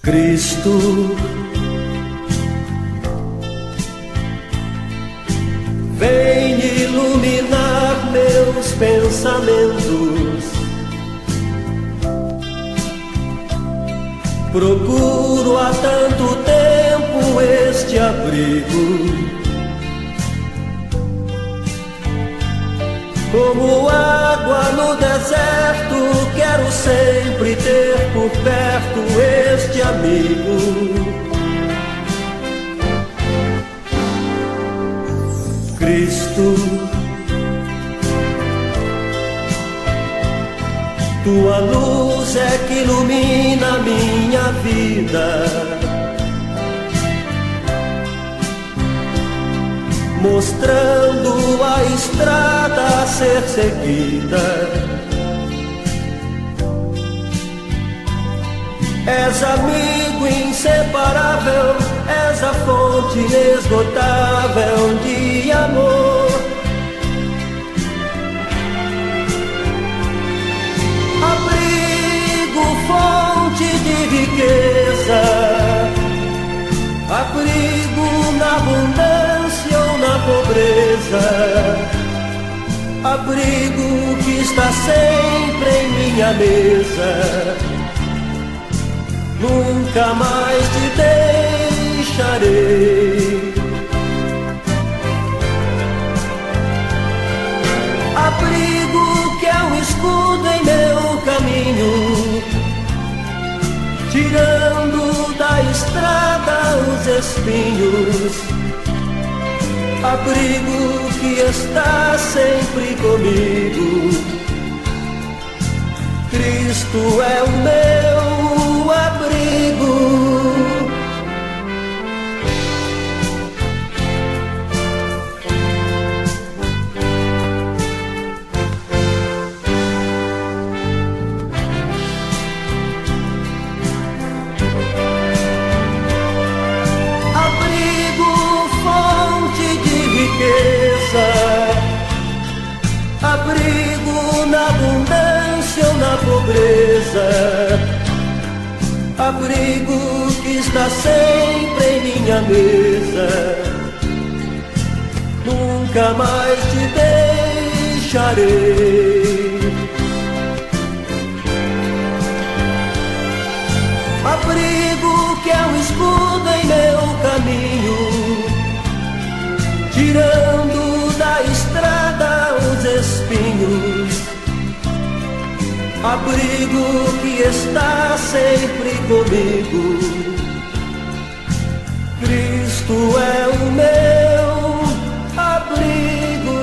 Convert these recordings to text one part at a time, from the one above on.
Cristo, vem iluminar meus pensamentos. Procuro há tanto tempo este abrigo, como água no deserto, quero sempre ter por perto este amigo. Cristo, tua luz é que ilumina minha vida, mostrando a estrada a ser seguida. És amigo inseparável, és a fonte inesgotável de amor. Abrigo, fonte de riqueza, abrigo na abundância ou na pobreza, abrigo que está sempre em minha mesa. Nunca mais te deixarei. Abrigo que é um escudo em meu caminho, tirando da estrada os espinhos. Abrigo que está sempre comigo. Cristo é o meu abrigo. Abrigo, fonte de riqueza, abrigo na abundância ou na pobreza, abrigo que está sempre em minha mesa. Nunca mais te deixarei. Abrigo que é um escudo em meu caminho, tirando da estrada os espinhos. Abrigo que está sempre comigo. Cristo é o meu abrigo.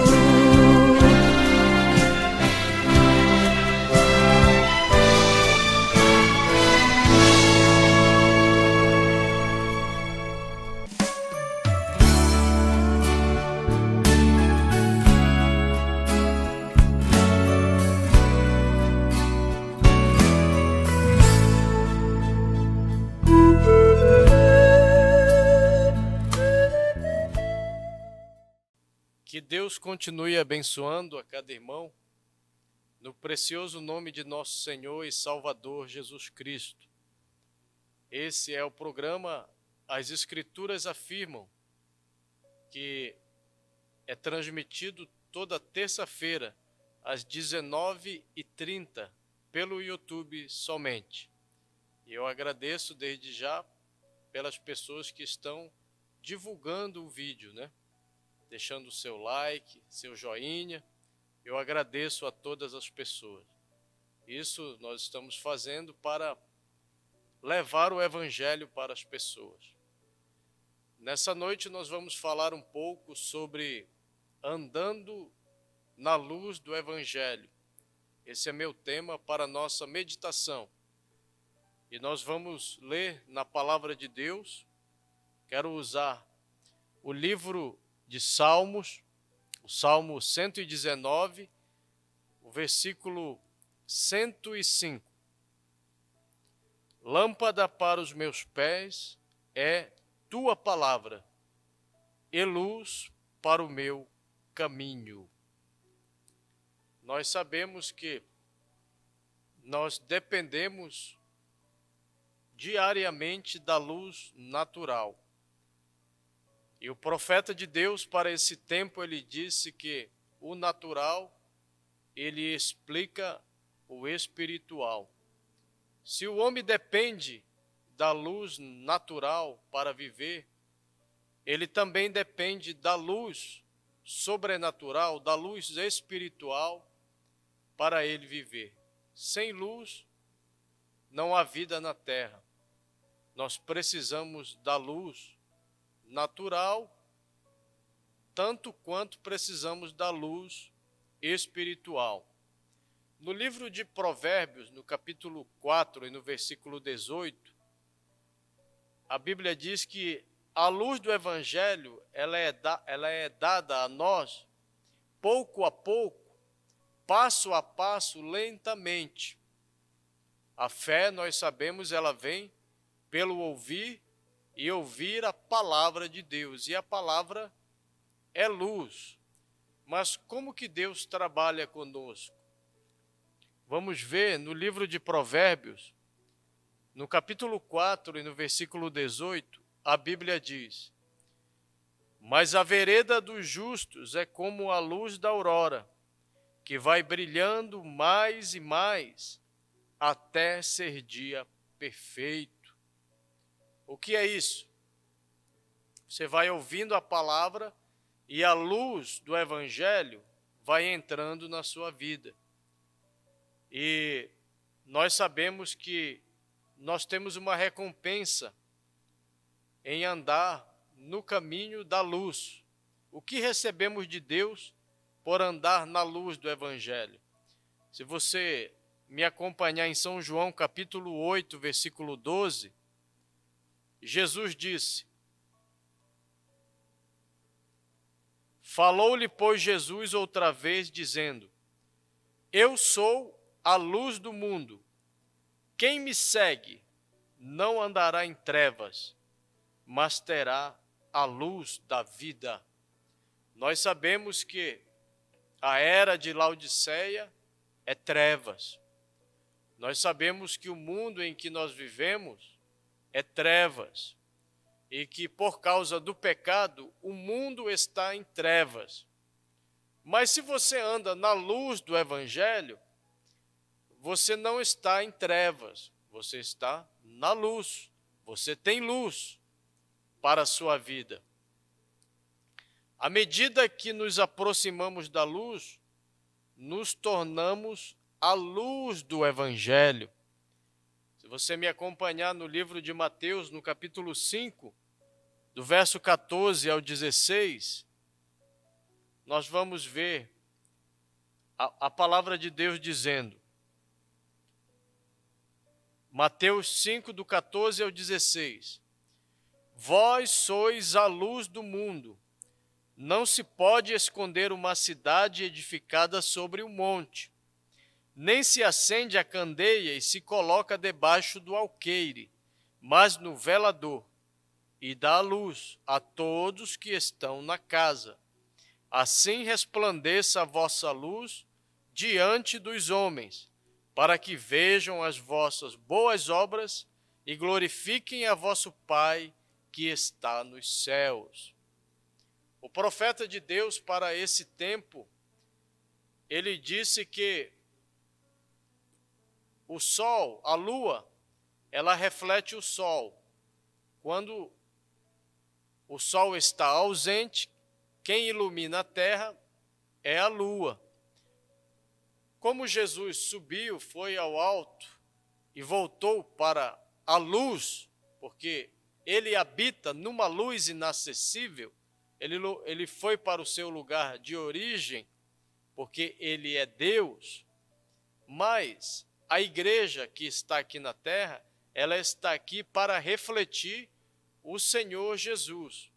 Que Deus continue abençoando a cada irmão, no precioso nome de nosso Senhor e Salvador Jesus Cristo. Esse é o programa As Escrituras Afirmam, que é transmitido toda terça-feira, às 19h30, pelo YouTube somente. E eu agradeço desde já pelas pessoas que estão divulgando o vídeo, né? Deixando o seu like, seu joinha. Eu agradeço a todas as pessoas. Isso nós estamos fazendo para levar o Evangelho para as pessoas. Nessa noite nós vamos falar um pouco sobre andando na luz do Evangelho. Esse é meu tema para a nossa meditação. E nós vamos ler na Palavra de Deus. Quero usar o livro de Salmos, o Salmo 119, o versículo 105. Lâmpada para os meus pés é tua palavra e luz para o meu caminho. Nós sabemos que nós dependemos diariamente da luz natural. E o profeta de Deus para esse tempo, ele disse que o natural, ele explica o espiritual. Se o homem depende da luz natural para viver, ele também depende da luz sobrenatural, da luz espiritual para ele viver. Sem luz, não há vida na terra. Nós precisamos da luz natural, tanto quanto precisamos da luz espiritual. No livro de Provérbios, no capítulo 4 e no versículo 18, a Bíblia diz que a luz do Evangelho ela é dada a nós pouco a pouco, passo a passo, lentamente. A fé, nós sabemos, ela vem pelo ouvir e ouvir a palavra de Deus. E a palavra é luz. Mas como que Deus trabalha conosco? Vamos ver no livro de Provérbios, no capítulo 4 e no versículo 18, a Bíblia diz: mas a vereda dos justos é como a luz da aurora, que vai brilhando mais e mais, até ser dia perfeito. O que é isso? Você vai ouvindo a palavra e a luz do Evangelho vai entrando na sua vida. E nós sabemos que nós temos uma recompensa em andar no caminho da luz. O que recebemos de Deus por andar na luz do Evangelho? Se você me acompanhar em São João, capítulo 8, versículo 12, Jesus disse: falou-lhe, pois, Jesus outra vez, dizendo: eu sou a luz do mundo. Quem me segue não andará em trevas, mas terá a luz da vida. Nós sabemos que a era de Laodiceia é trevas. Nós sabemos que o mundo em que nós vivemos é trevas. E que por causa do pecado, o mundo está em trevas. Mas se você anda na luz do Evangelho, você não está em trevas, você está na luz, você tem luz para a sua vida. À medida que nos aproximamos da luz, nos tornamos a luz do Evangelho. Se você me acompanhar no livro de Mateus, no capítulo 5, do verso 14 ao 16, nós vamos ver a palavra de Deus dizendo, Mateus 5, do 14 ao 16, vós sois a luz do mundo. Não se pode esconder uma cidade edificada sobre um monte, nem se acende a candeia e se coloca debaixo do alqueire, mas no velador, e dá luz a todos que estão na casa. Assim resplandeça a vossa luz diante dos homens, para que vejam as vossas boas obras e glorifiquem a vosso Pai que está nos céus. O profeta de Deus para esse tempo, ele disse que o sol, a lua, ela reflete o sol. Quando o sol está ausente, quem ilumina a terra é a lua. Como Jesus subiu, foi ao alto e voltou para a luz, porque ele habita numa luz inacessível, ele foi para o seu lugar de origem, porque ele é Deus, mas a igreja que está aqui na terra, ela está aqui para refletir o Senhor Jesus.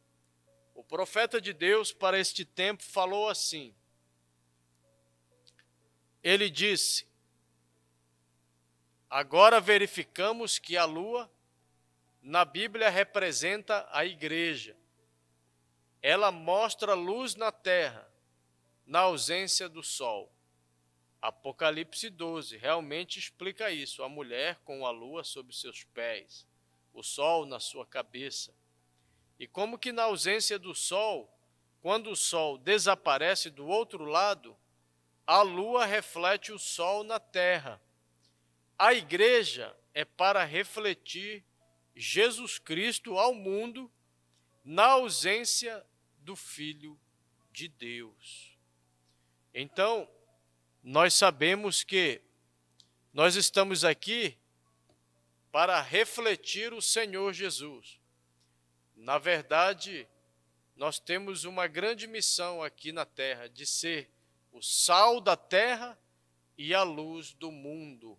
O profeta de Deus para este tempo falou assim, ele disse, agora verificamos que a lua na Bíblia representa a igreja. Ela mostra luz na terra, na ausência do sol. Apocalipse 12 realmente explica isso, a mulher com a lua sob seus pés, o sol na sua cabeça. E como que na ausência do sol, quando o sol desaparece do outro lado, a lua reflete o sol na terra. A igreja é para refletir Jesus Cristo ao mundo na ausência do Filho de Deus. Então, nós sabemos que nós estamos aqui para refletir o Senhor Jesus. Na verdade, nós temos uma grande missão aqui na terra, de ser o sal da terra e a luz do mundo.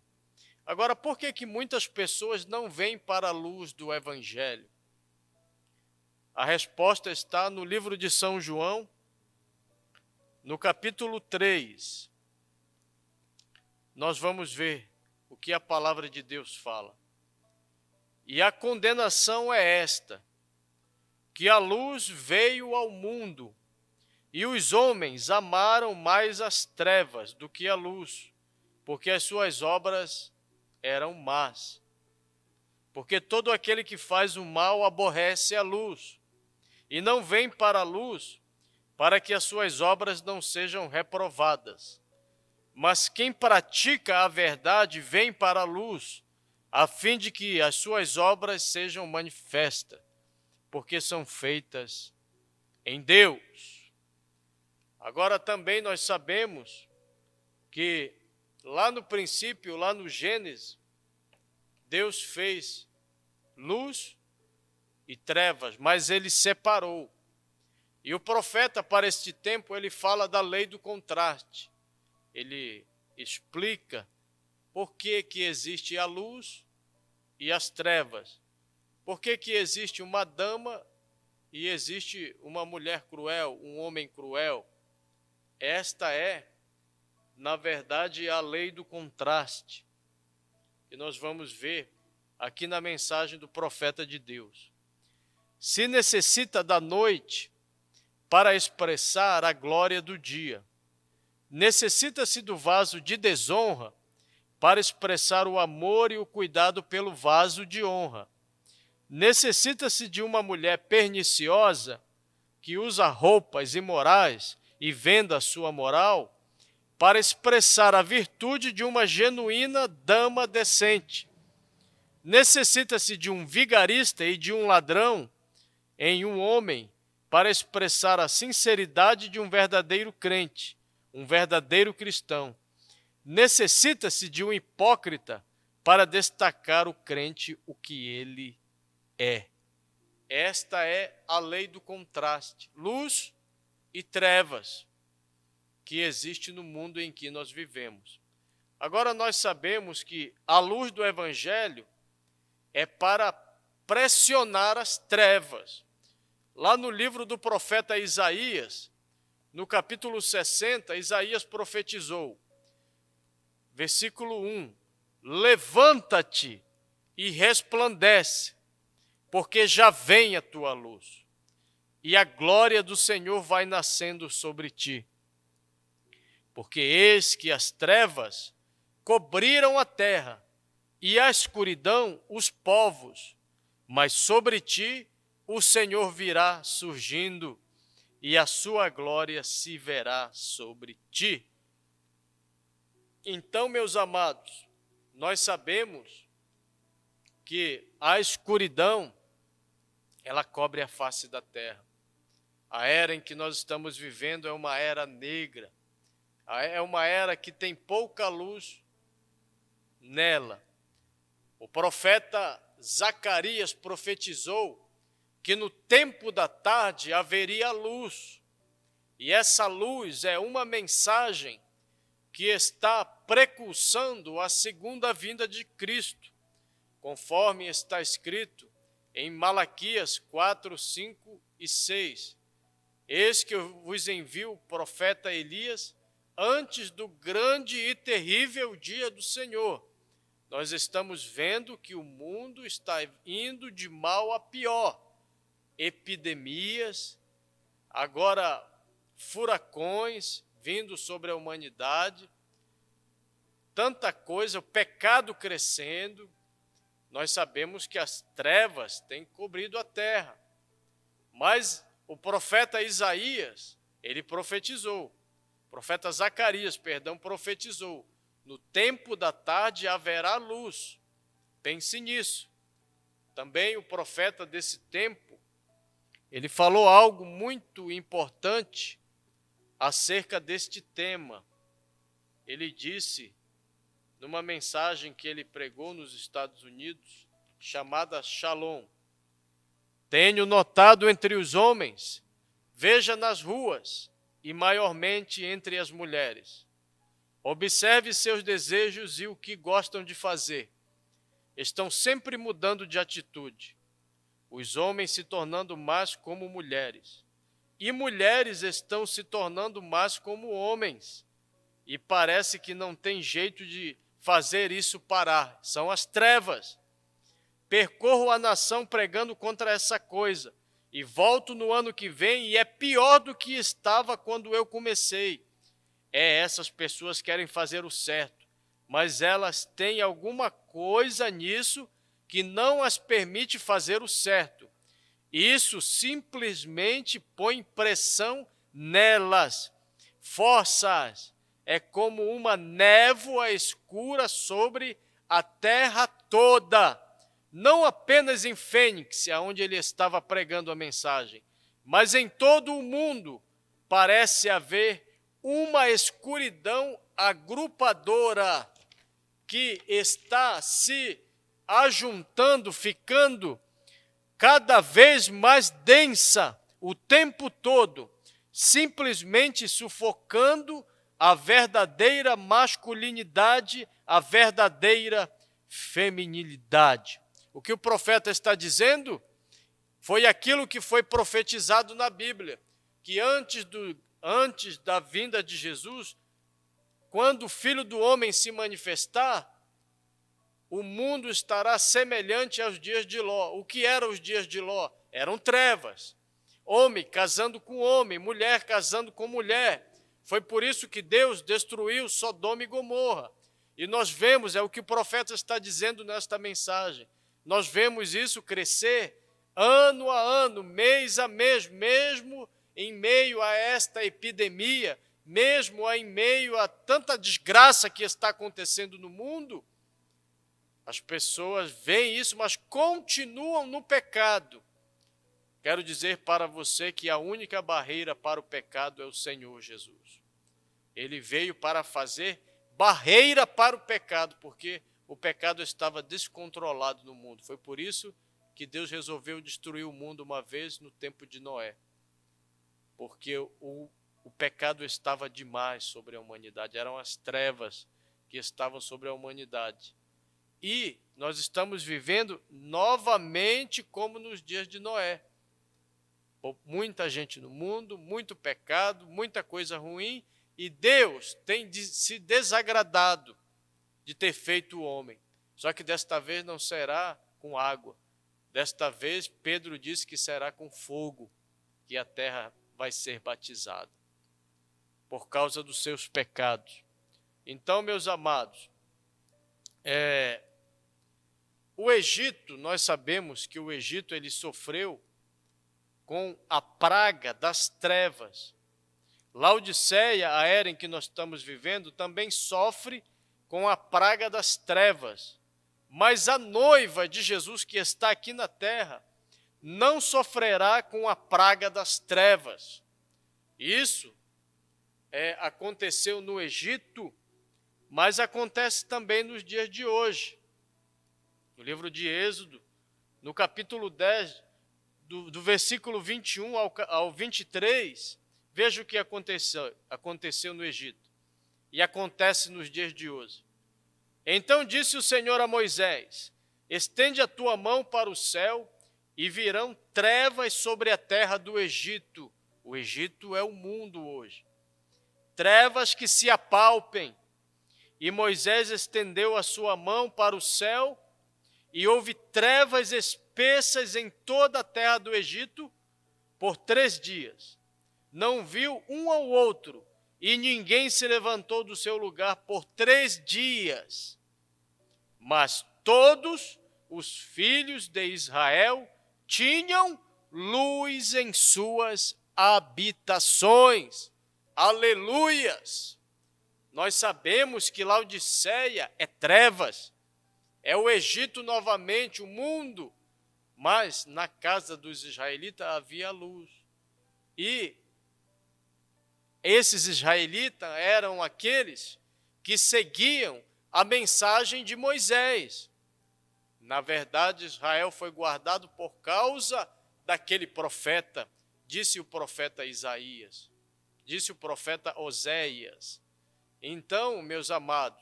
Agora, por que muitas pessoas não vêm para a luz do Evangelho? A resposta está no livro de São João, no capítulo 3. Nós vamos ver o que a palavra de Deus fala. E a condenação é esta, que a luz veio ao mundo, e os homens amaram mais as trevas do que a luz, porque as suas obras eram más. Porque todo aquele que faz o mal aborrece a luz, e não vem para a luz, para que as suas obras não sejam reprovadas. Mas quem pratica a verdade vem para a luz, a fim de que as suas obras sejam manifestas, porque são feitas em Deus. Agora também nós sabemos que lá no princípio, lá no Gênesis, Deus fez luz e trevas, mas ele separou. E o profeta para este tempo, ele fala da lei do contraste. Ele explica por que existe a luz e as trevas. Por que existe uma dama e existe uma mulher cruel, um homem cruel? Esta é, na verdade, a lei do contraste, que nós vamos ver aqui na mensagem do profeta de Deus. Se necessita da noite para expressar a glória do dia. Necessita-se do vaso de desonra para expressar o amor e o cuidado pelo vaso de honra. Necessita-se de uma mulher perniciosa que usa roupas imorais e venda a sua moral para expressar a virtude de uma genuína dama decente. Necessita-se de um vigarista e de um ladrão em um homem para expressar a sinceridade de um verdadeiro crente, um verdadeiro cristão. Necessita-se de um hipócrita para destacar o crente o que ele é. Esta é a lei do contraste, luz e trevas, que existe no mundo em que nós vivemos. Agora nós sabemos que a luz do Evangelho é para pressionar as trevas. Lá no livro do profeta Isaías, no capítulo 60, Isaías profetizou, versículo 1, levanta-te e resplandece, porque já vem a tua luz, e a glória do Senhor vai nascendo sobre ti. Porque eis que as trevas cobriram a terra, e a escuridão os povos, mas sobre ti o Senhor virá surgindo, e a sua glória se verá sobre ti. Então, meus amados, nós sabemos que a escuridão, ela cobre a face da terra. A era em que nós estamos vivendo é uma era negra, é uma era que tem pouca luz nela. O profeta Zacarias profetizou que no tempo da tarde haveria luz. E essa luz é uma mensagem que está precursando a segunda vinda de Cristo, conforme está escrito em Malaquias 4, 5 e 6. Eis que eu vos envio o profeta Elias antes do grande e terrível dia do Senhor. Nós estamos vendo que o mundo está indo de mal a pior. Epidemias, agora furacões vindo sobre a humanidade, tanta coisa, o pecado crescendo. Nós sabemos que as trevas têm cobrido a terra. Mas o profeta Isaías, ele profetizou. O profeta Zacarias, profetizou. No tempo da tarde haverá luz. Pense nisso. Também o profeta desse tempo, ele falou algo muito importante acerca deste tema. Ele disse, numa mensagem que ele pregou nos Estados Unidos, chamada Shalom: tenho notado entre os homens, veja nas ruas, e maiormente entre as mulheres. Observe seus desejos e o que gostam de fazer. Estão sempre mudando de atitude. Os homens se tornando mais como mulheres. E mulheres estão se tornando mais como homens. E parece que não tem jeito de fazer isso parar. São as trevas. Percorro a nação pregando contra essa coisa. E volto no ano que vem e é pior do que estava quando eu comecei. Essas pessoas querem fazer o certo, mas elas têm alguma coisa nisso que não as permite fazer o certo. Isso simplesmente põe pressão nelas, força-as. É como uma névoa escura sobre a terra toda. Não apenas em Fênix, onde ele estava pregando a mensagem, mas em todo o mundo parece haver uma escuridão agrupadora que está se ajuntando, ficando cada vez mais densa o tempo todo, simplesmente sufocando a verdadeira masculinidade, a verdadeira feminilidade. O que o profeta está dizendo foi aquilo que foi profetizado na Bíblia, que antes da vinda de Jesus, quando o Filho do Homem se manifestar, o mundo estará semelhante aos dias de Ló. O que eram os dias de Ló? Eram trevas. Homem casando com homem, mulher casando com mulher. Foi por isso que Deus destruiu Sodoma e Gomorra. E nós vemos, é o que o profeta está dizendo nesta mensagem, nós vemos isso crescer ano a ano, mês a mês, mesmo em meio a esta epidemia, mesmo em meio a tanta desgraça que está acontecendo no mundo. As pessoas veem isso, mas continuam no pecado. Quero dizer para você que a única barreira para o pecado é o Senhor Jesus. Ele veio para fazer barreira para o pecado, porque o pecado estava descontrolado no mundo. Foi por isso que Deus resolveu destruir o mundo uma vez no tempo de Noé. Porque o pecado estava demais sobre a humanidade. Eram as trevas que estavam sobre a humanidade. E nós estamos vivendo novamente como nos dias de Noé. Muita gente no mundo, muito pecado, muita coisa ruim, e Deus tem se desagradado de ter feito o homem. Só que desta vez não será com água. Desta vez Pedro disse que será com fogo, que a terra vai ser batizada por causa dos seus pecados. Então, meus amados, o Egito, nós sabemos que o Egito ele sofreu com a praga das trevas. Laodiceia, a era em que nós estamos vivendo, também sofre com a praga das trevas. Mas a noiva de Jesus que está aqui na terra não sofrerá com a praga das trevas. Isso aconteceu no Egito, mas acontece também nos dias de hoje. No livro de Êxodo, no capítulo 10, do versículo 21 ao 23, veja o que aconteceu no Egito e acontece nos dias de hoje. Então disse o Senhor a Moisés: estende a tua mão para o céu e virão trevas sobre a terra do Egito. O Egito é o mundo hoje. Trevas que se apalpem. E Moisés estendeu a sua mão para o céu, e houve trevas espessas em toda a terra do Egito por 3 dias. Não viu um ao outro, e ninguém se levantou do seu lugar por 3 dias. Mas todos os filhos de Israel tinham luz em suas habitações. Aleluias! Nós sabemos que Laodiceia é trevas, é o Egito novamente, o mundo, mas na casa dos israelitas havia luz. E esses israelitas eram aqueles que seguiam a mensagem de Moisés. Na verdade, Israel foi guardado por causa daquele profeta, disse o profeta Isaías, disse o profeta Oséias. Então, meus amados,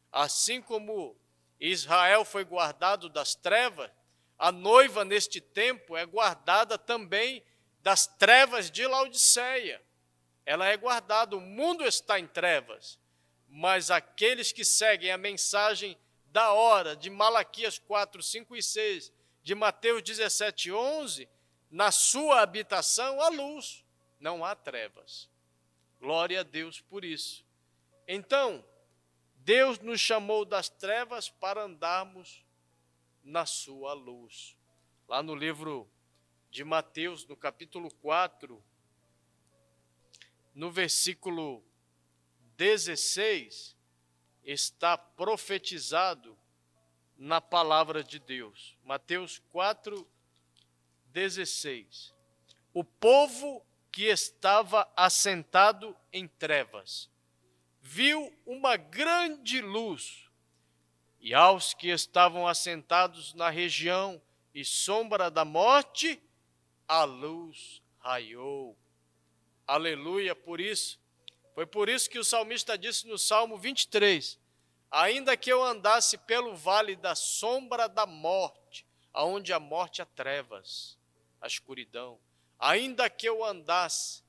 assim como Israel foi guardado das trevas, a noiva neste tempo é guardada também das trevas de Laodiceia. Ela é guardada, o mundo está em trevas, mas aqueles que seguem a mensagem da hora de Malaquias 4, 5 e 6, de Mateus 17, 11, na sua habitação há luz, não há trevas. Glória a Deus por isso. Então, Deus nos chamou das trevas para andarmos na sua luz. Lá no livro de Mateus, no capítulo 4, no versículo 16, está profetizado na palavra de Deus. Mateus 4, 16. O povo que estava assentado em trevas viu uma grande luz, e aos que estavam assentados na região e sombra da morte, a luz raiou. Aleluia, por isso. Foi por isso que o salmista disse no Salmo 23, ainda que eu andasse pelo vale da sombra da morte, aonde a morte há trevas, a escuridão, ainda que eu andasse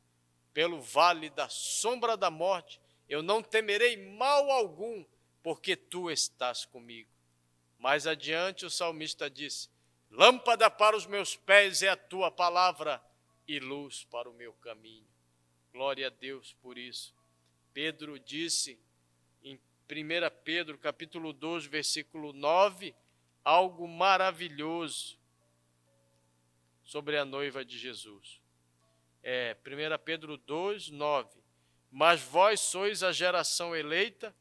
pelo vale da sombra da morte, eu não temerei mal algum, porque tu estás comigo. Mais adiante o salmista disse, lâmpada para os meus pés é a tua palavra e luz para o meu caminho. Glória a Deus por isso. Pedro disse em 1 Pedro capítulo 2, versículo 9, algo maravilhoso sobre a noiva de Jesus. 1 Pedro 2, 9. Mas vós sois a geração eleita,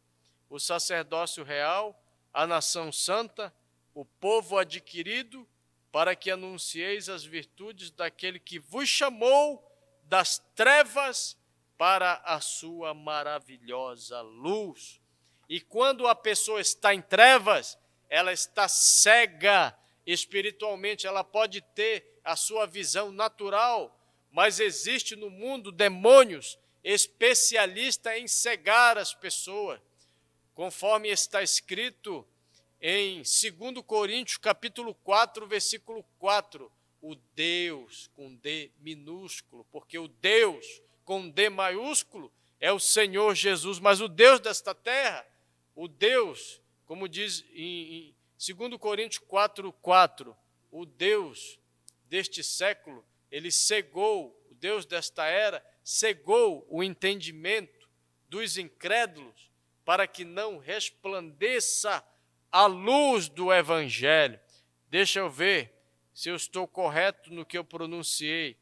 o sacerdócio real, a nação santa, o povo adquirido, para que anuncieis as virtudes daquele que vos chamou das trevas para a sua maravilhosa luz. E quando a pessoa está em trevas, ela está cega espiritualmente, ela pode ter a sua visão natural, mas existe no mundo demônios especialistas em cegar as pessoas, conforme está escrito em 2 Coríntios capítulo 4, versículo 4, o Deus com D minúsculo, porque o Deus com D maiúsculo é o Senhor Jesus, mas o Deus desta terra, o Deus, como diz em 2 Coríntios 4, 4, o Deus deste século, ele cegou, o Deus desta era, cegou o entendimento dos incrédulos para que não resplandeça a luz do Evangelho. Deixa eu ver se eu estou correto no que eu pronunciei.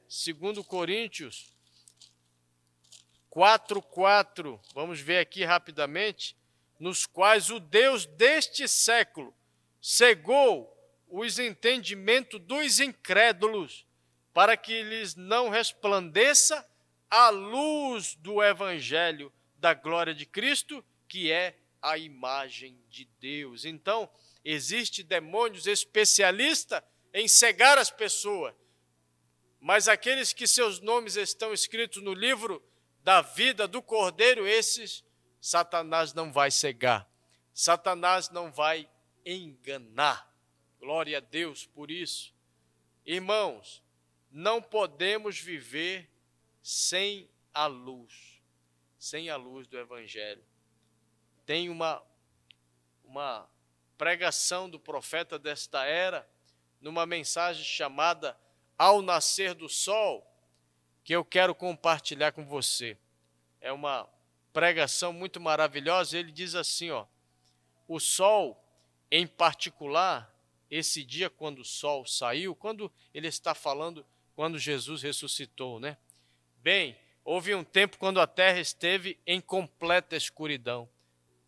2 Coríntios 4:4. Vamos ver aqui rapidamente. Nos quais o Deus deste século cegou os entendimentos dos incrédulos, para que lhes não resplandeça a luz do Evangelho da glória de Cristo, que é a imagem de Deus. Então, Existem demônios especialistas em cegar as pessoas, mas aqueles que seus nomes estão escritos no livro da vida do Cordeiro, esses Satanás não vai cegar, Satanás não vai enganar. Glória a Deus por isso. Irmãos, não podemos viver sem a luz do Evangelho. Tem uma pregação do profeta desta era, numa mensagem chamada Ao Nascer do Sol, que eu quero compartilhar com você. É uma pregação muito maravilhosa. Ele diz assim, o sol, em particular, esse dia quando o sol saiu, quando ele está falando, quando Jesus ressuscitou, né? Bem, houve um tempo quando a terra esteve em completa escuridão.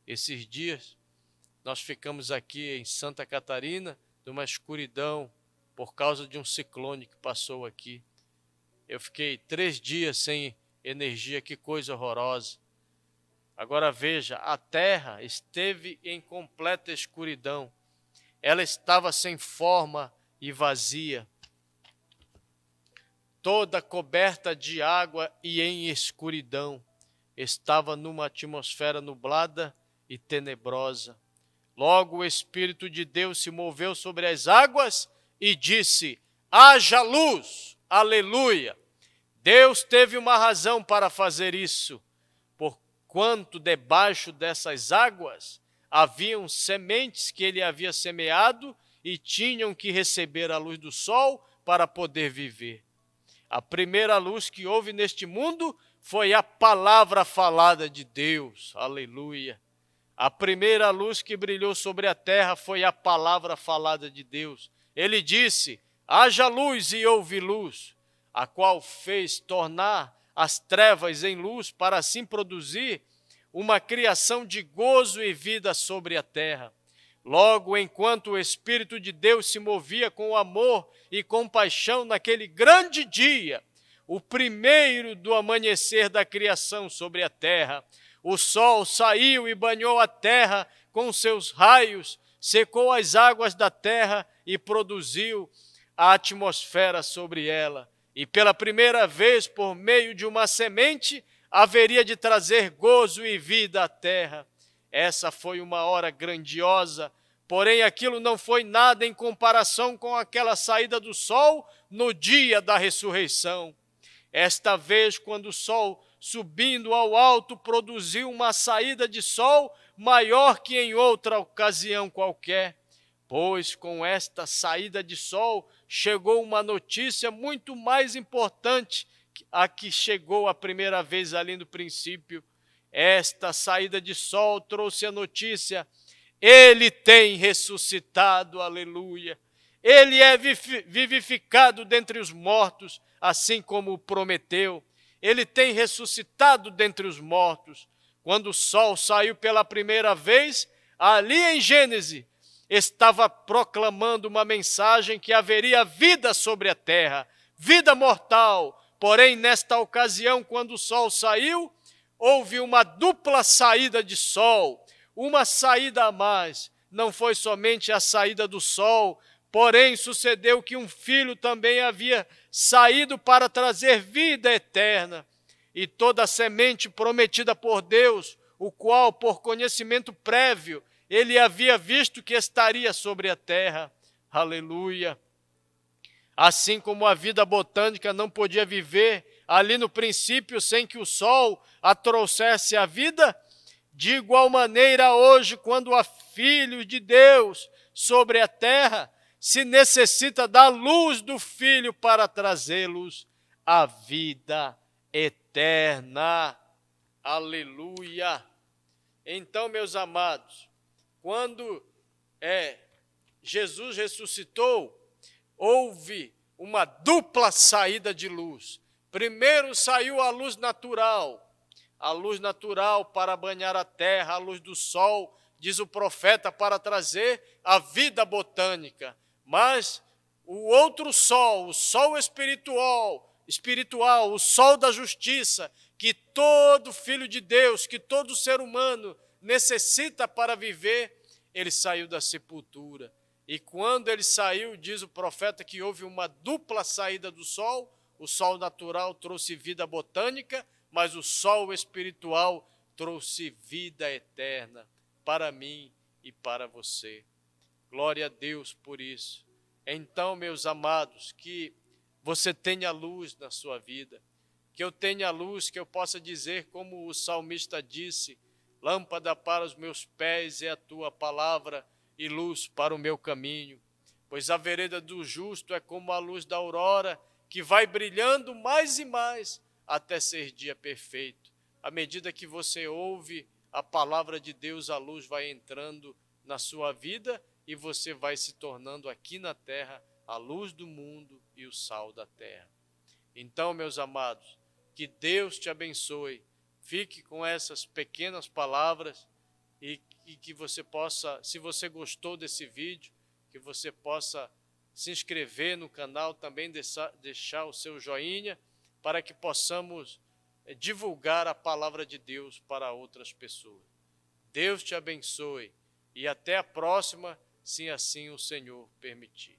Esses dias, nós ficamos aqui em Santa Catarina, numa escuridão, por causa de um ciclone que passou aqui. Eu fiquei 3 dias sem energia, que coisa horrorosa. Agora veja, a terra esteve em completa escuridão. Ela estava sem forma e vazia, toda coberta de água e em escuridão. Estava numa atmosfera nublada e tenebrosa. Logo o Espírito de Deus se moveu sobre as águas e disse: haja luz, aleluia. Deus teve uma razão para fazer isso, porquanto debaixo dessas águas haviam sementes que ele havia semeado e tinham que receber a luz do sol para poder viver. A primeira luz que houve neste mundo foi a palavra falada de Deus, aleluia. A primeira luz que brilhou sobre a terra foi a palavra falada de Deus. Ele disse: haja luz e houve luz, a qual fez tornar as trevas em luz, para assim produzir uma criação de gozo e vida sobre a terra. Logo, enquanto o Espírito de Deus se movia com amor e compaixão naquele grande dia, o primeiro do amanhecer da criação sobre a terra, o sol saiu e banhou a terra com seus raios, secou as águas da terra e produziu a atmosfera sobre ela. E pela primeira vez, por meio de uma semente, haveria de trazer gozo e vida à terra. Essa foi uma hora grandiosa, porém aquilo não foi nada em comparação com aquela saída do sol no dia da ressurreição. Esta vez, quando o sol, subindo ao alto, produziu uma saída de sol maior que em outra ocasião qualquer, pois com esta saída de sol chegou uma notícia muito mais importante a que chegou a primeira vez ali no princípio. Esta saída de sol trouxe a notícia: ele tem ressuscitado, aleluia. Ele é vivificado dentre os mortos, assim como prometeu. Ele tem ressuscitado dentre os mortos. Quando o sol saiu pela primeira vez, ali em Gênesis, estava proclamando uma mensagem que haveria vida sobre a terra, vida mortal. Porém, nesta ocasião, quando o sol saiu, houve uma dupla saída de sol, uma saída a mais. Não foi somente a saída do sol, porém sucedeu que um filho também havia saído para trazer vida eterna. E toda a semente prometida por Deus, o qual, por conhecimento prévio, ele havia visto que estaria sobre a terra. Aleluia. Assim como a vida botânica não podia viver ali no princípio sem que o sol a trouxesse a vida, de igual maneira hoje, quando há filhos de Deus sobre a terra, se necessita da luz do Filho para trazê-los à vida eterna. Aleluia. Então, meus amados, quando Jesus ressuscitou, houve uma dupla saída de luz. Primeiro saiu a luz natural para banhar a terra, a luz do sol, diz o profeta, para trazer a vida botânica. Mas o outro sol, o sol espiritual, o sol da justiça, que todo filho de Deus, que todo ser humano necessita para viver, ele saiu da sepultura. E quando ele saiu, diz o profeta que houve uma dupla saída do sol. O sol natural trouxe vida botânica, mas o sol espiritual trouxe vida eterna para mim e para você. Glória a Deus por isso. Então, meus amados, que você tenha luz na sua vida, que eu tenha luz, que eu possa dizer como o salmista disse: lâmpada para os meus pés é a tua palavra e luz para o meu caminho. Pois a vereda do justo é como a luz da aurora, que vai brilhando mais e mais até ser dia perfeito. À medida que você ouve a palavra de Deus, a luz vai entrando na sua vida e você vai se tornando aqui na terra a luz do mundo e o sal da terra. Então, meus amados, que Deus te abençoe. Fique com essas pequenas palavras e que você possa, se você gostou desse vídeo, que você possa se inscrever no canal, também deixar o seu joinha, para que possamos divulgar a palavra de Deus para outras pessoas. Deus te abençoe e até a próxima, se assim o Senhor permitir.